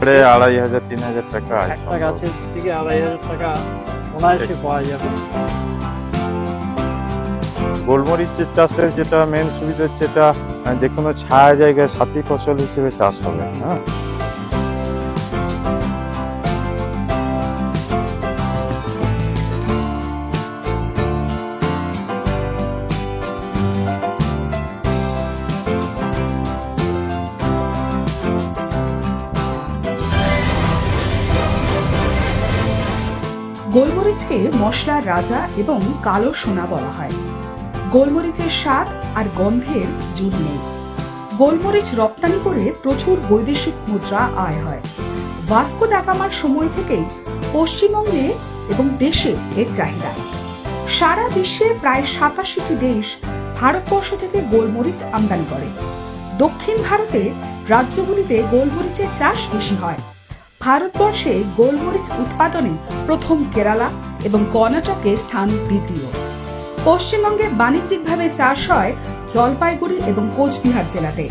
একবারে 2500-3000 টাকা একটা গাছের থেকে 2500 টাকা অনায়াসে পাওয়া যাবে। গোলমরিচের চাষের যেটা মেন সুবিধা হচ্ছে, এটা যে কোনো ছায়া জায়গায় সাথী ফসল হিসেবে চাষ হবে। হ্যাঁ, গোলমরিচকে মশলার রাজা এবং কালো সোনা বলা হয়। গোলমরিচের স্বাদ আর গন্ধের জুড়ি নেই। গোলমরিচ রপ্তানি করে প্রচুর বৈদেশিক মুদ্রা আয় হয়। ভাস্কো দা গামার সময় থেকেই পশ্চিমবঙ্গে এবং দেশে এর চাহিদা। সারা বিশ্বে প্রায় 87টি দেশ ভারতবর্ষ থেকে গোলমরিচ আমদানি করে। দক্ষিণ ভারতে রাজ্যগুলিতে গোলমরিচের চাষ বেশি হয়। ভারতবর্ষে গোলমরিচ উৎপাদনে প্রথম কেরালা এবং কর্ণাটকে স্থান দ্বিতীয়। পশ্চিমবঙ্গে বাণিজ্যিকভাবে চাষ হয় জলপাইগুড়ি এবং কোচবিহার জেলাতে।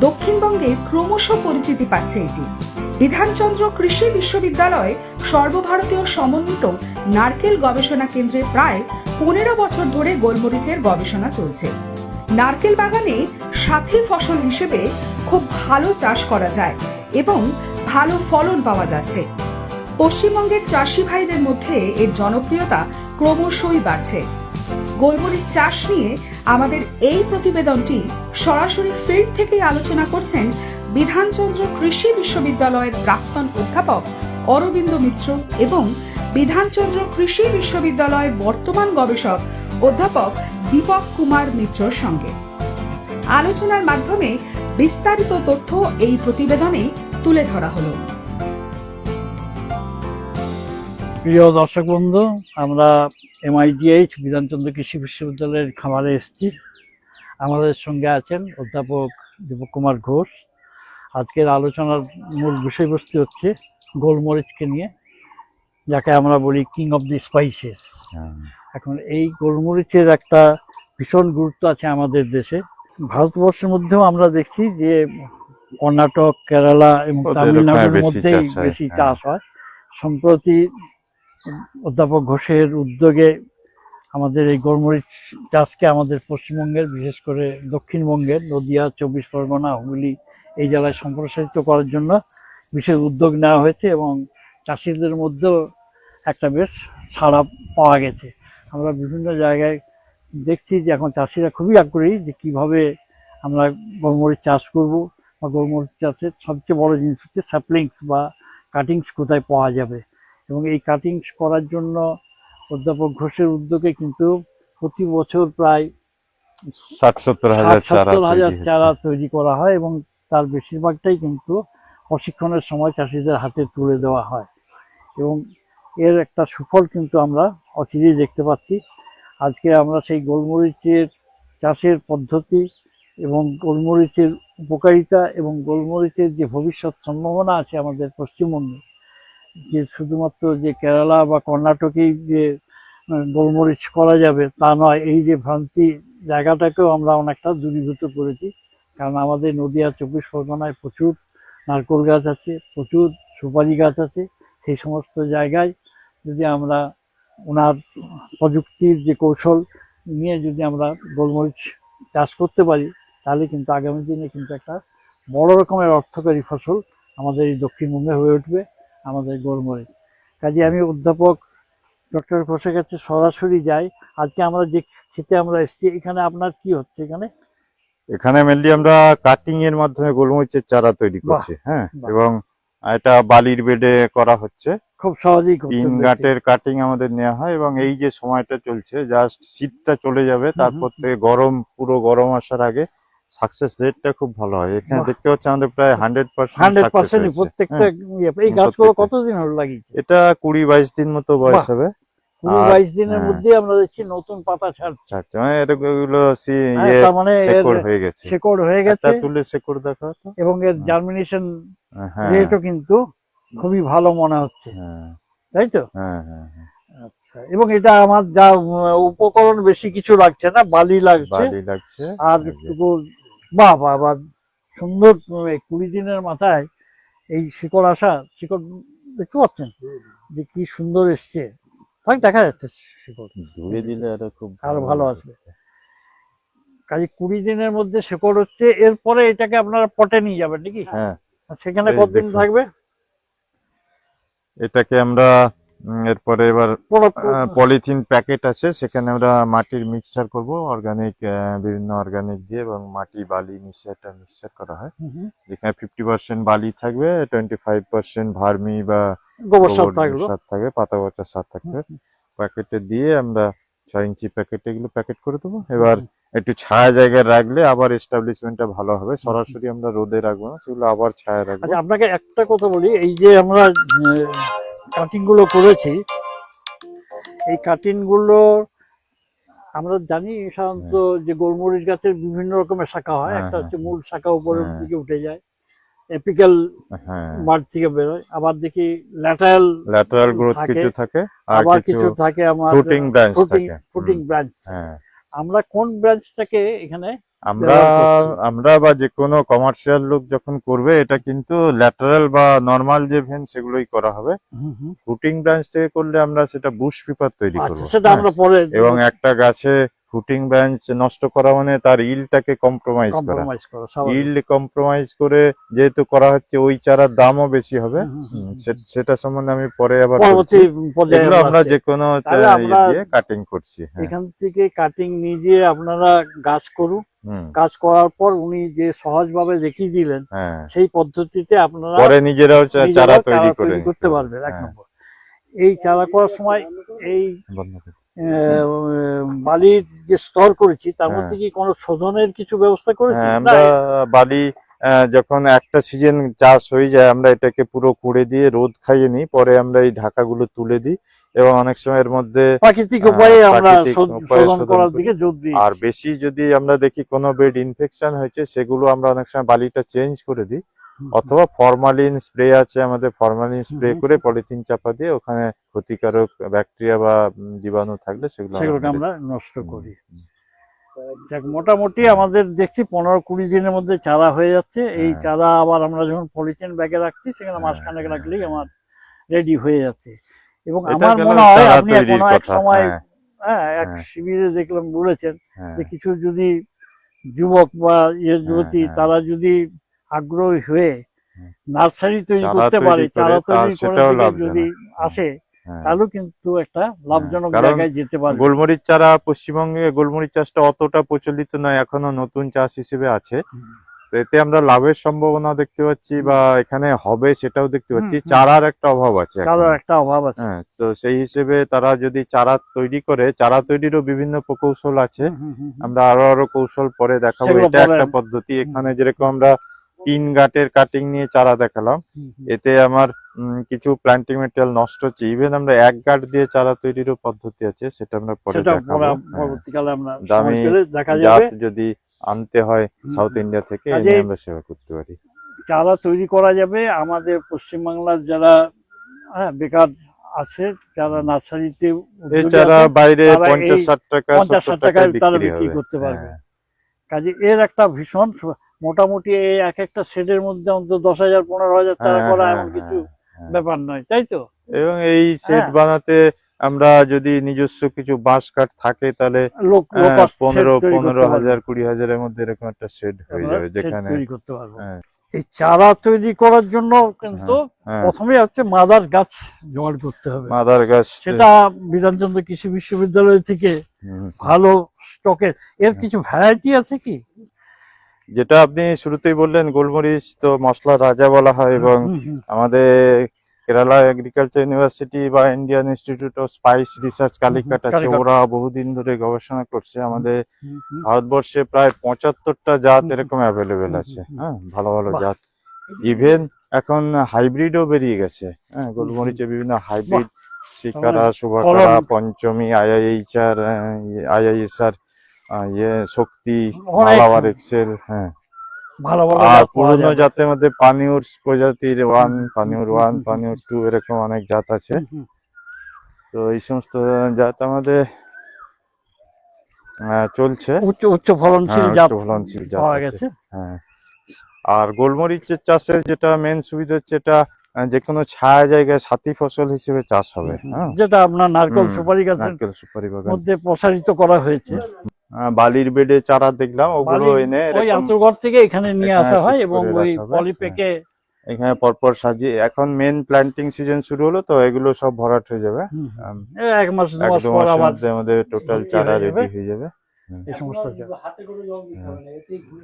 দক্ষিণবঙ্গে ক্রমশ পরিচিতি পাচ্ছে এটি। বিধানচন্দ্র কৃষি বিশ্ববিদ্যালয় সর্বভারতীয় সমন্বিত নারকেল গবেষণা কেন্দ্রে প্রায় 15 বছর ধরে গোলমরিচের গবেষণা চলছে। নারকেল বাগানে সাথী ফসল হিসেবে খুব ভালো চাষ করা যায় এবং ভালো ফলন পাওয়া যাচ্ছে। পশ্চিমবঙ্গের চাষি ভাইদের মধ্যে এর জনপ্রিয়তা ক্রমশই বাড়ছে। গোলমরিচ চাষ নিয়ে আমাদের এই প্রতিবেদনটি সরাসরি ফিল্ড থেকেই আলোচনা করছেন বিধানচন্দ্র কৃষি বিশ্ববিদ্যালয়ের প্রাক্তন অধ্যাপক অরবিন্দ মিত্র এবং বিধানচন্দ্র কৃষি বিশ্ববিদ্যালয়ের বর্তমান গবেষক অধ্যাপক দীপক কুমার মিত্রর সঙ্গে। আলোচনার মাধ্যমে বিস্তারিত তথ্য এই প্রতিবেদনে তুলে ধরা হলো। প্রিয় দর্শক বন্ধু, আমরা MIDH বিধানচন্দ্র কৃষি বিশ্ববিদ্যালয়ের খামারে এসেছি। আমাদের সঙ্গে আছেন অধ্যাপক দীপক কুমার ঘোষ। আজকের আলোচনার মূল বিষয়বস্তু হচ্ছে গোলমরিচকে নিয়ে, যাকে আমরা বলি কিং অফ দি স্পাইসেস। এখন এই গোলমরিচের একটা ভীষণ গুরুত্ব আছে আমাদের দেশে। ভারতবর্ষের মধ্যেও আমরা দেখছি যে কর্ণাটক, কেরালা এবং তামিলনাড়ুর মধ্যেই বেশি চাষ হয়। সম্প্রতি অধ্যাপক ঘোষের উদ্যোগে আমাদের এই গোলমরিচ চাষকে আমাদের পশ্চিমবঙ্গের, বিশেষ করে দক্ষিণবঙ্গের নদিয়া, 24 পরগনা, হুগলি এই জেলায় সম্প্রসারিত করার জন্য বিশেষ উদ্যোগ নেওয়া হয়েছে এবং চাষিদের মধ্যেও একটা বেশ সাড়া পাওয়া গেছে। আমরা বিভিন্ন জায়গায় দেখছি যে এখন চাষিরা খুবই আগ্রহী যে কীভাবে আমরা গোলমরিচ চাষ করব, বা গোলমরিচ চাষের সবচেয়ে বড় জিনিস হচ্ছে স্যাপলিংস বা কাটিংস কোথায় পাওয়া যাবে। এবং এই কাটিংস করার জন্য অধ্যাপক ঘোষের উদ্যোগে কিন্তু প্রতি বছর প্রায় 60-70 হাজার চারা তৈরি করা হয় এবং তার বেশিরভাগটাই কিন্তু প্রশিক্ষণের সময় চাষিদের হাতে তুলে দেওয়া হয় এবং এর একটা সুফল কিন্তু আমরা অচিরেই দেখতে পাচ্ছি। আজকে আমরা সেই গোলমরিচের চাষের পদ্ধতি এবং গোলমরিচের উপকারিতা এবং গোলমরিচের যে ভবিষ্যৎ সম্ভাবনা আছে আমাদের পশ্চিমবঙ্গে, যে শুধুমাত্র যে কেরালা বা কর্ণাটকেই যে গোলমরিচ করা যাবে তা নয়, এই যে ভ্রান্তি জায়গাটাকেও আমরা অনেকটা দূরীভূত করেছি। কারণ আমাদের নদিয়া, 24 পরগনায় প্রচুর নারকেল গাছ আছে, প্রচুর সুপারি গাছ আছে। সেই সমস্ত জায়গায় যদি আমরা ওনার প্রযুক্তির যে কৌশল নিয়ে যদি আমরা গোলমরিচ চাষ করতে পারি, তাহলে কিন্তু আগামী দিনে কিন্তু একটা বড় রকমের অর্থকরী ফসল আমাদের এই দক্ষিণবঙ্গে হয়ে উঠবে আমাদের গোলমরিচ। কাজে আমি অধ্যাপক ডক্টর ঘোষের কাছে সরাসরি যাই। আজকে আমরা যে ক্ষেতে আমরা এসেছি, এখানে আপনার কি হচ্ছে? এখানে মেনলি আমরা কাটিং এর মাধ্যমে গোলমরিচের চারা তৈরি করছি। হ্যাঁ, এবং এটা বালির বেডে করা হচ্ছে। খুব সহজেই 3 গাঁটের কাটিং আমাদের নেওয়া হয় এবং এই যে সময়টা চলছে, জাস্ট শীতটা চলে যাবে, তারপর থেকে পুরো গরম আসার আগে সাকসেস রেটটা খুব ভালো হয়। এখানে দেখতে পাচ্ছি আমাদের প্রায় 100% প্রত্যেকটা। এই গাছগুলো কতদিন হলো লাগিয়েছে? এটা 20-22 দিন মতো বয়স হবে। 20-22 দিনের মধ্যে আমরা দেখছি নতুন পাতা ছাড়ছে। মানে এগুলো শেকড় হয়ে গেছে, তুলে শেকড় দেখা তো, এবং এর জার্মিনেশন রেটও কিন্তু খুবই ভালো মনে হচ্ছে, তাই তো? আচ্ছা, এবং এটা আমার যা উপকরণ বেশি কিছু লাগছে না, বালি লাগছে আর একটু বাহ সুন্দর। 20 দিনের মাথায় এই শিকড় আসা, শিকড় দেখতে পাচ্ছেন যে কি সুন্দর এসছে, তাই দেখা যাচ্ছে শিকড় ধুয়ে দিলে আরো খুব আরো ভালো আসবে। কাজে 20 দিনের মধ্যে শিকড় হচ্ছে, এরপরে এটাকে আপনারা পটে নিয়ে যাবেন নাকি? হ্যাঁ, সেখানে এই কতদিন দেখুন। থাকবে? এটাকে আমরা এরপরে এবার পুরো- পলিথিন প্যাকেট আছে, সেখানে আমরা মাটির মিক্সচার করব, অর্গানিক বিভিন্ন অর্গানিক দিয়ে এবং মাটি বালি মিশিয়ে একটা মিক্সচার করা হয়, হুম হুম। যেখানে 50% বালি থাকবে, 25% ভার্মি বা গোবর সার গোবর থাকলো। সার থাকবে, পাতা পচা সার থাকবে। প্যাকেটে দিয়ে আমরা 6 ইঞ্চি প্যাকেটে এগুলো প্যাকেট করে দেবো। এবার একটু ছায়া জায়গায় রাখলে আবার এস্টাবলিশমেন্টটা ভালো হবে, সরাসরি আমরা রোদে রাখবো না, সেগুলো আবার ছায়া রাখবো। আচ্ছা, আপনাকে একটা কথা বলি, এই যে আমরা কাটিং গুলো করেছি, এই কাটিং গুলো আমরা জানি সাধারণত যে গোলমরিচ গাছের বিভিন্ন রকমের শাখা হয়, হ্যাঁ, একটা হচ্ছে হ্যাঁ, মূল শাখা উপরের হ্যাঁ। দিকে উঠে যায়, এপিক্যাল হ্যাঁ, বার্ড থেকে বেরোয়, আবার দেখি ল্যাটারাল ল্যাটারাল গ্রোথ থাকে, কিছু থাকে, আর আবার কিছু কিছু থাকে আমার ফ্রুটিং ব্রাঞ্চ থাকে। Fruiting branch. হ্যাঁ, আমরা কোন ব্রাঞ্চটাকে এখানে আমরা ব্যবহার করছি? আমরা বা যে কোনো কমার্শিয়াল লোক যখন করবে, এটা কিন্তু ল্যাটারাল বা নর্মাল যে ভেন সেগুলোই করা হবে। হুম হুম। ফুটিং ব্রাঞ্চ থেকে করলে আমরা সেটা বুশ পেপার তৈরি আচ্ছা, করবো। সেটা আমরা পরে এবং একটা গাছে ফুটিং ব্রাঞ্চ নষ্ট করা মানে তার ইলটাকে কম্প্রোমাইজ করা। কম্প্রোমাইজ করো সবাই। ইল্ড কম্প্রোমাইজ করে যেহেতু করা হচ্ছে, ওই চারার দামও বেশি হবে। সেটা সম্বন্ধে আমি পরে আবার পরবর্তী বলছি। পর্যায়ে এগুলো আমরা আসছি। যে কোনো তাহলে আমরা দিয়ে কাটিং করছি। হ্যাঁ, এখান থেকে কাটিং নিজে আপনারা গাছ করুন, হুম, কাজ করার পর উনি যে সহজভাবে দেখিয়ে দিলেন, হ্যাঁ, সেই পদ্ধতিতে আপনারা পরে নিজেরাও চারা নিজেরা তৈরি করে করতে নিতে হবে। পারবেন। এক হ্যাঁ, নম্বর, এই চারা করার সময় এই বন্ধ করে। বালির যে স্তর করেছি তার হ্যাঁ। মধ্যে কি কোনো শোধনের কিছু ব্যবস্থা করেছি? হ্যাঁ, না, আমরা বালি যখন একটা সিজন চাষ হয়ে যায়, আমরা এটাকে পুরো কুড়ে দিয়ে রোদ খাইয়ে নিই, পরে আমরা এই ঢাকাগুলো তুলে দিই এবং অনেক সময় এর মধ্যে প্রাকৃতিক উপায়ে আমরা প্রাকৃতিক উপায়ে শোধন শোধন করার করি। দিকে জোর দিই। আর বেশি যদি আমরা দেখি কোনো বেড ইনফেকশন হয়েছে, সেগুলো আমরা অনেক সময় বালিটা চেঞ্জ করে দিই, অথবা ফরমালিন স্প্রে আছে আমাদের, ফরমালিন স্প্রে করে পলিথিন চাপা দিয়ে ওখানে ক্ষতিকারক ব্যাকটেরিয়া বা জীবাণু থাকলে সেগুলোকে আমরা নষ্ট করি। যাক, মোটামুটি আমাদের দেখছি 15-20 দিনের মধ্যে চারা হয়ে যাচ্ছে। এই হ্যাঁ। চারা আবার আমরা যখন পলিথিন ব্যাগে রাখছি, সেখানে হ্যাঁ, মাসখানেক রাখলেই আমার রেডি হয়ে যাচ্ছে। এবং এটা আমার গেল মনে হয় চারা আপনি তৈরির কোনো এক কথা। সময় হ্যাঁ, এক হ্যাঁ। শিবিরে দেখলাম বলেছেন হ্যাঁ, যে কিছু যদি যুবক বা যুবতী হ্যাঁ। তারা যদি আগ্রহী হয়ে হুম। নার্সারি তৈরি চারা করতে তৈরি পারে, করে চারা তার তৈরি করে সেটাও থেকে লাভজনক। যদি আসে, হ্যাঁ। তাহলেও কিন্তু একটা লাভজনক কারণ জায়গায় যেতে পারবে। গোলমরিচ চারা পশ্চিমবঙ্গে গোলমরিচ চাষটা অতটা প্রচলিত নয়, এখনো নতুন চাষ হিসেবে আছে। তো এতে আমরা লাভের সম্ভাবনা দেখতে পাচ্ছি, বা এখানে হবে সেটাও দেখতে পাচ্ছি। চারার একটা অভাব আছে এখনো। চারার একটা অভাব আছে। হ্যাঁ, তো সেই হিসেবে তারা যদি চারা তৈরি করে, চারা তৈরিরও বিভিন্ন প্রকৌশল আছে, আমরা আরো কৌশল পরে দেখাবো। সেগুলো এটা পরে- একটা পদ্ধতি। এখানে যেরকম আমরা 3 গাঁটের কাটিং নিয়ে চারা দেখালাম, এতে আমার কিছু প্ল্যান্টিং মেটেরিয়াল নষ্ট হচ্ছে। ইভেন আমরা 1 গাঁট দিয়ে চারা তৈরিরও পদ্ধতি আছে, সেটা আমরা পরে সেটা দেখাবো। হ্যাঁ। পরবর্তীকালে আমরা দামি সময় পেলে দেখা জাত যাবে। যদি আনতে হয় সাউথ ইন্ডিয়া থেকে, এনে কাজেই আমরা সেবা করতে পারি। চারা তৈরি করা যাবে। আমাদের পশ্চিমবাংলার যারা বেকার আছে, যারা নার্সারিতে এই চারা বাইরে তারা এই 50-60 টাকা 50-60 70 টাকায় টাকায় তারা বিক্রি বিক্রি হবে। করতে পারবে। হ্যাঁ। কাজে এর একটা ভীষণ মোটামুটি এই এক একটা সেটের মধ্যে অন্তত 10,000-15,000 টাকা হ্যাঁ, করা হ্যাঁ, এমন কিছু হ্যাঁ। ব্যাপার নয়, তাই তো? এবং এই সেট হ্যাঁ। বানাতে আমরা যদি নিজস্ব কিছু বাঁশ কাঠ থাকে, তাহলে লোক 15,000 20,000-এর মধ্যে এরকম একটা সেট হয়ে যাবে, যেখানে তৈরি করতে পারবো। হ্যাঁ। এই চারা তৈরি করার জন্য কিন্তু হ্যাঁ, প্রথমে হচ্ছে মাদার গাছ জোগাড় করতে হবে। মাদার গাছ। সেটা বিধানচন্দ্র কৃষি বিশ্ববিদ্যালয় থেকে হুম। ভালো স্টকের এর কিছু ভ্যারাইটি আছে কি? যেটা আপনি শুরুতেই বললেন, গোলমরিচ তো মশলা রাজা বলা হয়, এবং আমাদের কেরালা এগ্রিকালচার ইউনিভার্সিটি বা Indian institute of spice research Calicut আছে, কালিকাট। ওরা বহুদিন ধরে গবেষণা করছে। আমাদের ভারতবর্ষে প্রায় 75টা জাত এরকম অ্যাভেলেবেল আছে। হ্যাঁ, ভালো ভালো বাহ। জাত। ইভেন এখন হাইব্রিডও বেরিয়ে গেছে। হ্যাঁ, গোলমরিচের বিভিন্ন হাইব্রিড, শিকারা, শুভাকারা, ফলন- পঞ্চমী, আইআইএইচআর, আইআইএসআর, শক্তি, অনেক- মালাবার এক্সেল। হ্যাঁ, ভালো ভালো আর জাত পাওয়া পুরনো যাবে। জাতের মধ্যে পানিউর প্রজাতির 1, পানিউর 1, পানিউর 2 এরকম অনেক জাত আছে। তো এই সমস্ত জাত আমাদের চলছে। উচ্চ ফলনশীল হ্যাঁ, জাত উচ্চ ফলনশীল জাত পাওয়া আছে। গেছে। হ্যাঁ, আর গোলমরিচের চাষের যেটা মেন সুবিধা হচ্ছে এটা যে কোনো ছায়া জায়গায় সাথী ফসল হিসেবে চাষ হবে। হ্যাঁ, যেটা আপনার নারকেল হুম, সুপারি গাছের নারকেল সুপারি বাগান। মধ্যে প্রসারিত করা হয়েছে। বালির বেডে চারা দেখলাম, ওগুলো বালি এনে ওই এরকম আন্তর্ঘর থেকে এখানে নিয়ে এখানে আসা হয় shift এবং করে ওই রাখা হবে। পলিপ্যাকে এখানে পরপর সাজিয়ে, এখন মেন প্ল্যান্টিং সিজন শুরু হলো তো এগুলো সব ভরাট হয়ে যাবে। এক মাস দু এক মাস দু পর মাসের আবার মধ্যে আমাদের টোটাল ভর্তি চারা হয়ে যাবে। রেডি হয়ে যাবে। এই সমস্ত জায়গা।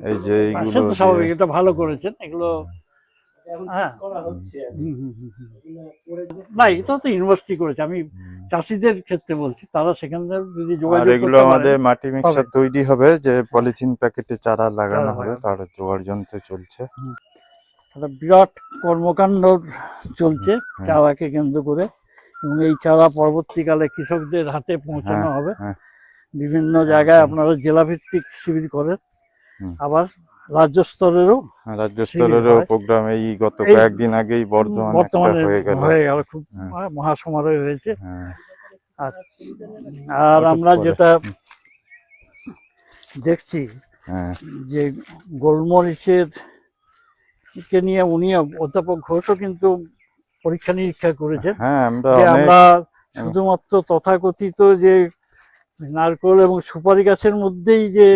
এই যে সে এইগুলো তো স্বাভাবিক, এটা ভালো করেছেন এগুলো। হ্যাঁ, না এটা তো ইউনিভার্সিটি করেছে, আমি চাষিদের ক্ষেত্রে বলছি, তারা সেখানে যদি আর যোগাযোগ এগুলো করতে আমাদের পারে। মাটি মিক্সার তৈরি হবে, যে পলিথিন প্যাকেটে চারা লাগানো চারা হবে, লাগানো। তার জোগাড় যন্ত্র চলছে। একটা বিরাট কর্মকাণ্ড চলছে হুম। চারাকে কেন্দ্র করে, এবং এই চারা পরবর্তীকালে কৃষকদের হাতে পৌঁছানো হ্যাঁ, হবে। হ্যাঁ। বিভিন্ন জায়গায় আপনারা জেলা ভিত্তিক শিবির করেন, হুম। আবার রাজ্য স্তরেরও রাজ্য শিবির স্তরেরও হয়। প্রোগ্রাম এই গত এই কয়েকদিন আগেই বর্ধমানে একটা বর্তমানে হয়ে গেল। খুব হ্যাঁ। মহাসমারোহ হয়েছে। হ্যাঁ, আর আর ওটা আমরা পরে। যেটা দেখছি হ্যাঁ, যে গোলমরিচের কে নিয়ে উনি অধ্যাপক ঘোষও কিন্তু পরীক্ষা নিরীক্ষা করেছেন, হ্যাঁ, আমরা যে অনেক আমরা শুধুমাত্র তথাকথিত যে নারকেল এবং সুপারি গাছের মধ্যেই যে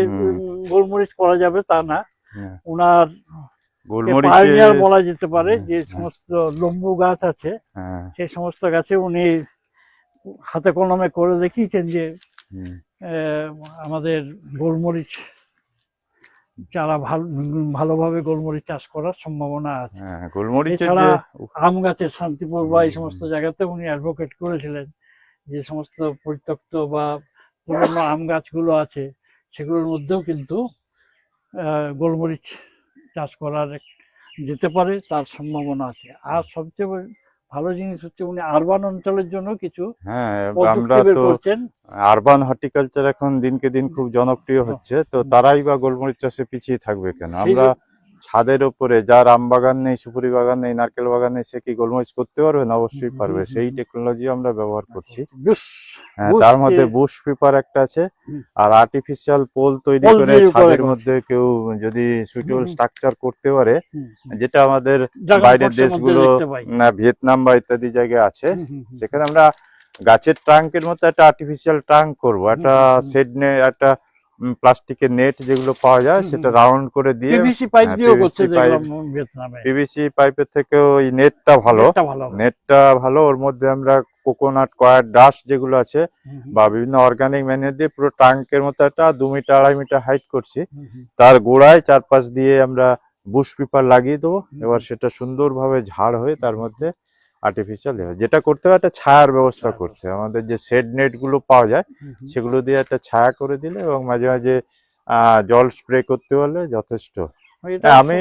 গোলমরিচ করা যাবে তা না, হ্যাঁ, ওনার গোলমরিচে পায়োনিয়ার বলা যেতে পারে, যে হ্যাঁ। সমস্ত লম্বু গাছ আছে হ্যাঁ, সেই সমস্ত গাছে উনি হাতে কলমে করে দেখিয়েছেন যে হুম, আমাদের গোলমরিচ চারা ভালোভাবে গোলমরিচ চাষ করার সম্ভাবনা আছে। হ্যাঁ, গোলমরিচের এছাড়া যে আম গাছের শান্তিপুর বা এই সমস্ত জায়গাতে উনি অ্যাডভোকেট করেছিলেন যে সমস্ত পরিত্যক্ত বা পুরনো আম গাছগুলো আছে সেগুলোর মধ্যেও কিন্তু গোলমরিচ চাষ করার যেতে পারে, তার সম্ভাবনা আছে। আর সবচেয়ে ভালো জিনিস হচ্ছে উনি আরবান অঞ্চলের জন্য কিছু হ্যাঁ, আমরা প্রযুক্তি বের তো করছেন। আরবান হর্টিকালচার এখন দিনকে দিন খুব জনপ্রিয় হচ্ছে, তো তারাই বা গোলমরিচ চাষে পিছিয়ে থাকবে কেন? সেই আমরা ছাদের উপরে, যার আম বাগান নেই, সুপারি বাগান নেই, নারকেল বাগান নেই, সে কি গোলমরিচ করতে পারবে না? অবশ্যই পারবে। সেই টেকনোলজি আমরা ব্যবহার করছি। হ্যাঁ, তার মধ্যে বুশ পেপার একটা আছে, আর আর্টিফিশিয়াল পোল তৈরি পোল করে তৈরি করে ছাদের করেছে। মধ্যে কেউ যদি সুইটেবল হুম। স্ট্রাকচার করতে পারে, যেটা আমাদের ড্রাগন বাইরের ফ্রুটসের মধ্যে দেশগুলো, দেখতে পাই। না ভিয়েতনাম বা ইত্যাদি জায়গায় আছে, সেখানে আমরা গাছের ট্রাঙ্কের মতো একটা আর্টিফিশিয়াল ট্রাঙ্ক করবো, একটা শেড একটা প্লাস্টিকের নেট যেগুলো পাওয়া যায় সেটা রাউন্ড করে দিয়ে, পিভিসি পাইপ দিয়েও করছে PVC পাইপ, দেখলাম ভিয়েতনামে। পিভিসি পাইপের থেকেও ওই নেটটা ভালো। এটা ভালো। নেটটা ভালো, ওর মধ্যে আমরা কোকোনাট কয়ার ডাস্ট যেগুলো আছে বা বিভিন্ন অর্গানিক ম্যানিউর দিয়ে পুরো ট্যাঙ্কের মতো একটা 2 মিটার 2.5 মিটার হাইট করছি, তার গোড়ায় চারপাশ দিয়ে আমরা বুশ পেপার লাগিয়ে দেবো। এবার সেটা সুন্দরভাবে ঝাড় হয়ে তার মধ্যে আর্টিফিশিয়াল যেটা করতে হবে, একটা ছায়ার ব্যবস্থা করতে হবে। আমাদের যে শেড নেট গুলো পাওয়া যায় সেগুলো দিয়ে একটা ছায়া করে দিলে এবং মাঝে মাঝে জল স্প্রে করতে পারলে যথেষ্ট। আমি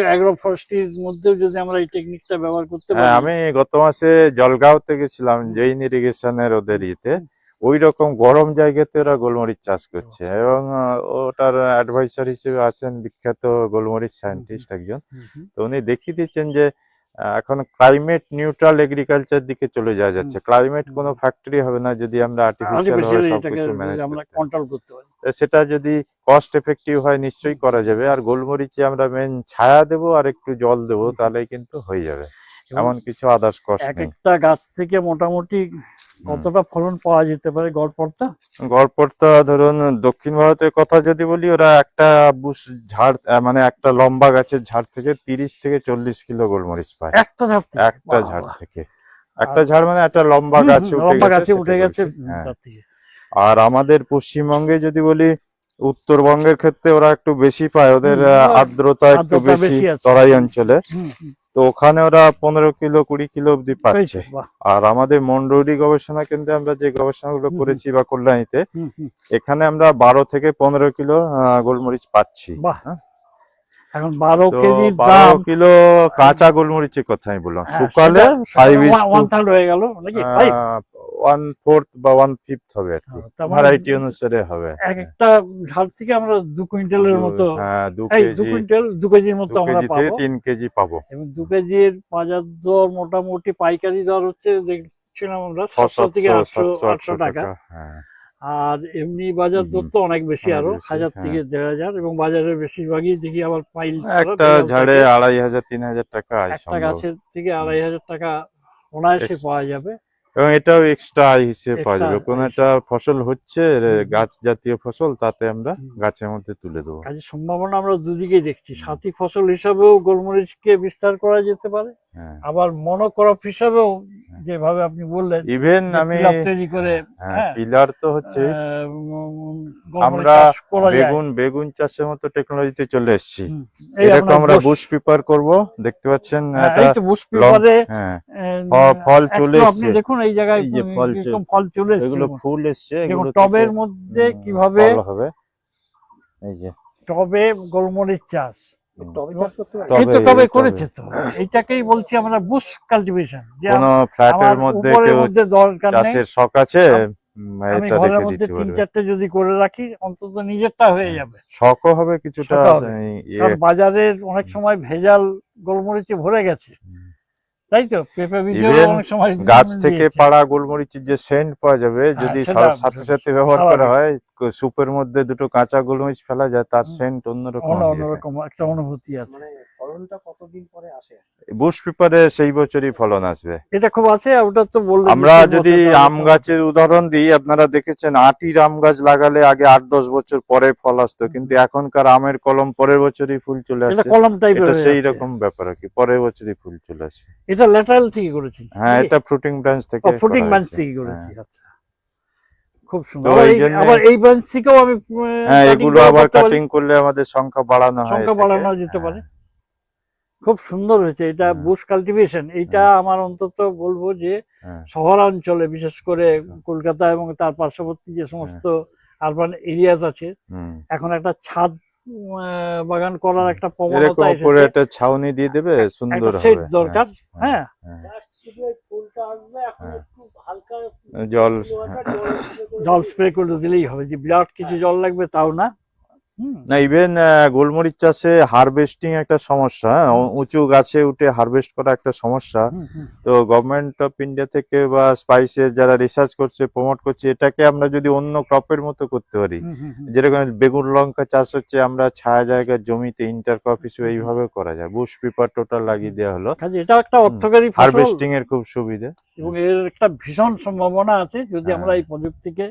অ্যাগ্রো ফরেস্ট্রির মধ্যেও যদি আমরা এই টেকনিকটা ব্যবহার করতে পারি। আমি গত মাসে জলগাঁওতে গেছিলাম, জৈন ইরিগেশনের ওদের ইতে, ওই রকম গরম জায়গাতে ওরা গোলমরিচ চাষ করছে, এবং ওটার অ্যাডভাইসার হিসেবে আছেন বিখ্যাত গোলমরিচ সায়েন্টিস্ট একজন। তো উনি দেখিয়ে দিচ্ছেন যে এখন ক্লাইমেট নিউট্রাল এগ্রিকালচার দিকে চলে যাওয়া যাচ্ছে। ক্লাইমেট কোনো ফ্যাক্টরি হবে না যদি আমরা আর্টিফিশিয়াল ভাবে সবকিছু ম্যানেজ করতে পারি। সেটা যদি কস্ট এফেক্টিভ হয় নিশ্চয়ই করা যাবে। আর গোলমরিচে আমরা মেন ছায়া দেবো আর একটু জল দেবো, তাহলে কিন্তু হয়ে যাবে, এমন কিছু আদার্স কস্ট এক নেই। একটা গাছ থেকে মোটামুটি কতটা ফলন পাওয়া যেতে পারে গড়পড়তা? গড়পড়তা ধরুন দক্ষিণ ভারতের কথা যদি বলি, ওরা একটা বুশ ঝাড়, মানে একটা লম্বা গাছের ঝাড় থেকে 30 থেকে 40 কিলো গোলমরিচ পায়। একটা ঝাড় থেকে? একটা ঝাড় থেকে, একটা ঝাড় মানে একটা লম্বা গাছে উঠে গেছে। আর আমাদের পশ্চিমবঙ্গে যদি বলি, উত্তরবঙ্গের ক্ষেত্রে ওরা একটু বেশি পায়, ওদের আর্দ্রতা একটু বেশি তরাই অঞ্চলে, তো ওখানে ওরা 15 কিলো 20 কিলো অব্দি পাচ্ছে। আর আমাদের মন্ডৌরি গবেষণা কেন্দ্রে আমরা যে গবেষণাগুলো করেছি বা কল্যাণীতে, এখানে আমরা 12 থেকে 15 কিলো গোলমরিচ পাচ্ছি। এখন 12 কিলো কাঁচা গোলমরিচের কথা আমি বললাম, শুকালে 1/3 হয়ে গেল নাকি? 1/4 বা 1/5 হবে আর কি, ভ্যারাইটি অনুসারে হবে। এক একটা ঝাড় থেকে আমরা 2 কুইন্টালের মতো, হ্যাঁ 2 কেজির মতো আমরা পাবো। 3 কেজি পাবো। এবং 2 কেজির বাজার দর মোটামুটি পাইকারি দর হচ্ছে দেখছিলাম আমরা 700 থেকে 800 টাকা। আর এমনি বাজার দর তো অনেক বেশি, অনেক আরো বেশি, 1000 হ্যাঁ। থেকে 1500, এবং বাজারের বেশিরভাগই দেখি আবার পাইল একটা ঝাড়ে 2500-3000 টাকা আয় একটা সম্ভব। গাছের থেকে 2500 টাকা অনায়াসে Extra। পাওয়া যাবে। এবং এটাও এক্সট্রা আয় হিসেবে পাওয়া Extra যাবে, কোন আয় একটা ফসল হচ্ছে হুম। গাছ জাতীয় ফসল, তাতে আমরা হুম। গাছের মধ্যে তুলে দেবো। কাজে সম্ভাবনা আমরা দুদিকে দেখছি, সাথী ফসল হিসাবেও গোলমরিচকে বিস্তার করা যেতে পারে, হ্যাঁ, আবার মনোক্রপ হিসাবেও যেভাবে আপনি বললেন ইভেন যে আমি পিলার তৈরি করে হ্যাঁ পিলার তো হচ্ছে গোলমরিচ আমরা চাষ করা যায়। বেগুন চাষের মতো টেকনোলজিতে চলে এসেছি। হুম। এই এরকম আমরা বুশ, বুশ পেপার করব, দেখতে পাচ্ছেন হ্যাঁ, এটা এই তো বুশ লং, পেপারে হ্যাঁ ফল চলে আপনি এসছে, দেখুন এই জায়গায় এই যে ফল এরকম ফল চলে এসছে, এগুলো ফুল এসছে, যেমন এগুলো টবের মধ্যে কিভাবে ফল হবে, এই যে টবে গোলমরিচ চাষ, টবে এই তো টবে করেছে তো, এইটাকেই বলছি আমরা বুশ কালটিভেশন, যে কোন ফ্ল্যাটের আমার মধ্যে উপরের কেউ মধ্যে দরকার নেই, চাষের শখ আছে, আমি এটা ঘরের রেখে মধ্যে দিতে 3-4টে পারবে, যদি করে রাখি অন্তত নিজেরটা হয়ে যাবে, শখও হবে কিছুটা, শখও হবে। ইয়ে, কারণ বাজারের অনেক সময় ভেজাল গোলমরিচে ভরে গেছে, তাই তো পেঁপে বীজেও Even অনেক সময় গাছ থেকে দিয়েছে। পাড়া গোলমরিচের যে সেন্ট পাওয়া যাবে, হ্যাঁ, যদি সেটা সাথে সাথে ব্যবহার করা স্বাভাবিক। হয়, সুপের মধ্যে দুটো কাঁচা গোলমরিচ ফেলা যায়, তার হুম। সেন্ট অন্যরকম হয়ে যায়। অন্যরকম একটা অনুভূতি আছে। ফলনটা কতদিন পরে আসে? বুশ পেপারে সেই বছরই ফলন আসবে। এটা খুব আছে, আর ওটা তো বললেন যে আমরা 3 যদি বছর, তাহলে আম তো- গাছের উদাহরণ দিই, আপনারা দেখেছেন আটির আম গাছ লাগালে আগে 8-10 বছর পরে ফল আসতো, কিন্তু এখনকার আমের কলম পরের বছরই ফুল চলে এটা আসে। কলম টাইপের এটা হয়ে সেই যাচ্ছে। রকম ব্যাপার আর কি, পরের বছরই ফুল চলে আসে। এটা ল্যাটারাল থেকে করেছি, হ্যাঁ, এটা ফ্রুটিং ব্রাঞ্চ থেকে ফুটিং করা ব্রাঞ্চ হয়েছে। থেকে করেছি। হ্যাঁ। আচ্ছা, খুব সুন্দর। তো আবার এই জন্যে- আবার এই ব্রাঞ্চ থেকেও আমি হ্যাঁ, cutting এগুলো করে আবার করতে পারি, কাটিং করলে আমাদের সংখ্যা বাড়ানো হয়, সংখ্যা এটাকে। বাড়ানো যেতে পারে। খুব সুন্দর হয়েছে এটা, হ্যাঁ। Bush cultivation. এইটা আমার অন্তত বলবো যে হ্যাঁ, শহরাঞ্চলে, বিশেষ করে কলকাতা এবং তার পার্শ্ববর্তী যে সমস্ত আরবান এরিয়াজ আছে, হুম। এখন একটা ছাদ বাগান করার একটা এরকম প্রবণতা উপরে এসেছে, একটা ছাউনি দিয়ে দেবে, সুন্দর একটা সেট হবে। দরকার। হ্যাঁ, হ্যাঁ, জাস্ট শুধু এই ফুলটা আসবে, এখন হ্যাঁ। একটু হালকা জল, জল স্প্রে করে দিলেই হবে, যে বিরাট কিছু জল লাগবে তাও না। হুম। না, ইভেন গোলমরিচ চাষে হারভেস্টিং একটা সমস্যা, হ্যাঁ, উঁচু গাছে উঠে হারভেস্ট করা একটা সমস্যা। হুম, হুম। তো গভর্নমেন্ট অফ ইন্ডিয়া থেকে বা স্পাইসের যারা রিসার্চ করছে, প্রমোট করছে, এটাকে আমরা যদি অন্য ক্রপের মতো করতে পারি, হুম, হুম, হুম। যেরকম বেগুন লঙ্কা চাষ হচ্ছে, আমরা ছায়া জায়গার জমিতে ইন্টারক্রপ হিসেবে এইভাবে করা যায়। বুশ পেপার টোটাল লাগিয়ে দেওয়া হলো, কাজে এটা একটা অর্থকারী ফসল, হারভেস্টিং এর খুব সুবিধা। এবং এর একটা ভীষণ সম্ভাবনা আছে যদি হ্যাঁ। আমরা এই প্রযুক্তিকে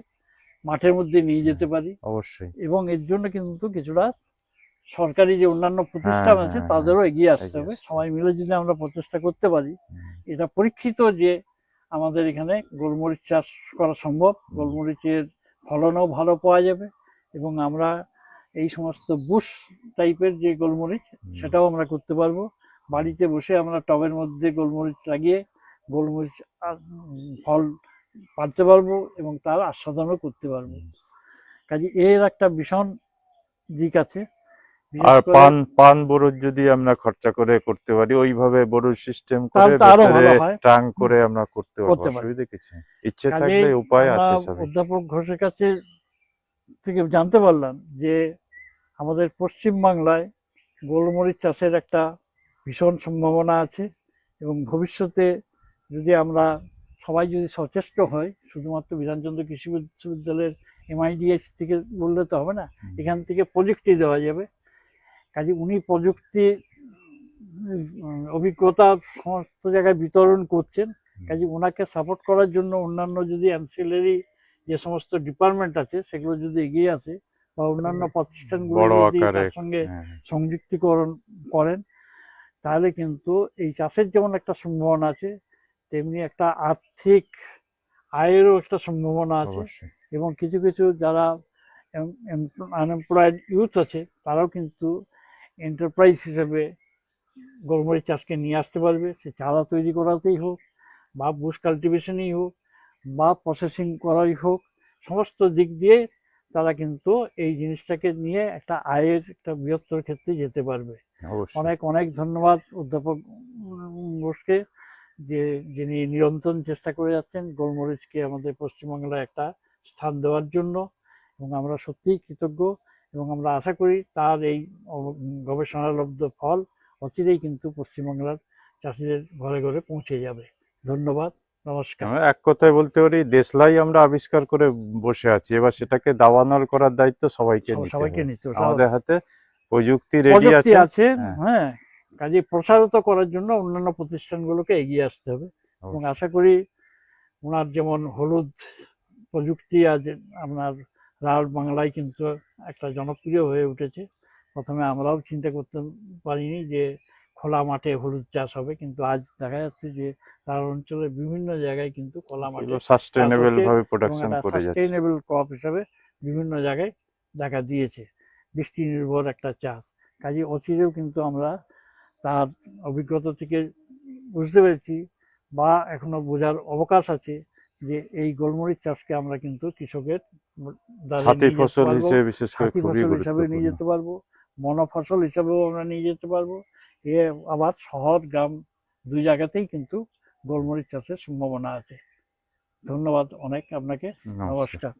মাঠের মধ্যে নিয়ে যেতে পারি। অবশ্যই। এবং এর জন্য কিন্তু কিছুটা সরকারি যে অন্যান্য প্রতিষ্ঠান আছে হ্যাঁ, তাদেরও এগিয়ে আসতে এগিয়ে হবে। আসতে সবাই মিলে যদি আমরা প্রচেষ্টা করতে পারি, এটা পরীক্ষিত যে আমাদের এখানে গোলমরিচ চাষ করা সম্ভব, গোলমরিচের ফলনও ভালো পাওয়া যাবে, এবং আমরা এই সমস্ত বুশ টাইপের যে গোলমরিচ, সেটাও আমরা করতে পারবো। বাড়িতে বসে আমরা টবের মধ্যে গোলমরিচ লাগিয়ে গোলমরিচ ফল পাড়তে পারবো এবং তার আস্বাদনও করতে পারবো। কাজে এর একটা ভীষণ দিক আছে। বিশেষ আর করে পান বরজ যদি আমরা খরচা করে করতে পারি, ওইভাবে বরজ সিস্টেম করে তাহলে তো আরো ভেতরে ভালো হয়। ট্যাঙ্ক করে আমরা করতে পারবো, করতে পারি। অসুবিধা কিছু নেই। ইচ্ছে কাজেই থাকলে উপায় আমরা আছে সবই। অধ্যাপক ঘোষের কাছে থেকে জানতে পারলাম যে আমাদের পশ্চিম বাংলায় গোলমরিচ চাষের একটা ভীষণ সম্ভাবনা আছে, এবং ভবিষ্যতে যদি আমরা সবাই যদি সচেষ্ট হয়, শুধুমাত্র বিধানচন্দ্র কৃষি বিশ্ববিদ্যালয়ের MIDH থেকে বললে তো হবে না, এখান থেকে প্রযুক্তি দেওয়া যাবে। কাজে উনি প্রযুক্তি অভিজ্ঞতা সমস্ত জায়গায় বিতরণ করছেন। কাজে ওনাকে সাপোর্ট করার জন্য অন্যান্য যদি অ্যান্সিলারি যে সমস্ত ডিপার্টমেন্ট আছে সেগুলো যদি এগিয়ে আসে, বা অন্যান্য প্রতিষ্ঠানগুলো বড় যদি আকারে, তার সঙ্গে হ্যাঁ। সংযুক্তিকরণ করেন, তাহলে কিন্তু এই চাষের যেমন একটা সম্ভাবনা আছে, তেমনি একটা আর্থিক আয়েরও একটা সম্ভাবনা আছে। অবশ্যই। এবং কিছু কিছু যারা আনএমপ্লয়েড ইউথ আছে, তারাও কিন্তু এন্টারপ্রাইজ হিসেবে গোলমরিচ চাষকে নিয়ে আসতে পারবে। সে চারা তৈরি করাতেই হোক, বা বুশ কাল্টিভেশনই হোক, বা প্রসেসিং করাই হোক, সমস্ত দিক দিয়ে তারা কিন্তু এই জিনিসটাকে নিয়ে একটা আয়ের একটা বৃহত্তর ক্ষেত্রে যেতে পারবে। অবশ্যই। অনেক অনেক ধন্যবাদ অধ্যাপক ঘোষকে, যে যিনি নিরন্তর চেষ্টা করে যাচ্ছেন গোলমরিচকে আমাদের পশ্চিমবাংলায় একটা স্থান দেওয়ার জন্য, এবং আমরা সত্যিই কৃতজ্ঞ, এবং আমরা আশা করি তার এই গবেষণালব্ধ ফল অচিরেই কিন্তু পশ্চিমবাংলার চাষিদের ঘরে ঘরে পৌঁছে যাবে। ধন্যবাদ। নমস্কার। আমরা এক কথায় বলতে পারি দেশলাই আমরা আবিষ্কার করে বসে আছি, এবার সেটাকে দাবানল করার দায়িত্ব সবাইকে নিতে সবাইকে হবে। নিতে হবে। আমাদের হাতে প্রযুক্তি রেডি প্রযুক্তি আছে। আছে, হ্যাঁ। হ্যাঁ, কাজে প্রসারিত করার জন্য অন্যান্য প্রতিষ্ঠানগুলোকে এগিয়ে আসতে হবে এবং অবশ্যই। আশা করি ওনার যেমন হলুদ প্রযুক্তি আজ আপনার রাঢ় বাংলায় কিন্তু একটা জনপ্রিয় হয়ে উঠেছে। প্রথমে আমরাও চিন্তা করতে পারিনি যে খোলা মাঠে হলুদ চাষ হবে, কিন্তু আজ দেখা যাচ্ছে যে রাঢ় অঞ্চলের বিভিন্ন জায়গায় কিন্তু খোলা মাঠে সাস্টেনেবল হচ্ছে ভাবে এবং প্রোডাকশন একটা করে যাচ্ছে। সাস্টেইনেবল ক্রপ হিসাবে বিভিন্ন জায়গায় দেখা দিয়েছে। বৃষ্টি নির্ভর একটা চাষ, কাজে অচিরেও কিন্তু আমরা তার অভিজ্ঞতা থেকে বুঝতে পেরেছি বা এখনো বোঝার অবকাশ আছে যে এই গোলমরিচ চাষকে আমরা কিন্তু কৃষকের দ্বারা সাথী নিয়ে যেতে ফসল পারবো, হিসেবে বিশেষ করে সাথী খুবই ফসল হিসাবে নিয়ে গুরুত্বপূর্ণ। যেতে পারবো, বনফসল হিসাবেও আমরা নিয়ে যেতে পারবো। এ আবার শহর গ্রাম দুই জায়গাতেই কিন্তু গোলমরিচ চাষের সম্ভাবনা আছে। ধন্যবাদ অনেক আপনাকে। নমস্কার। নমস্কার।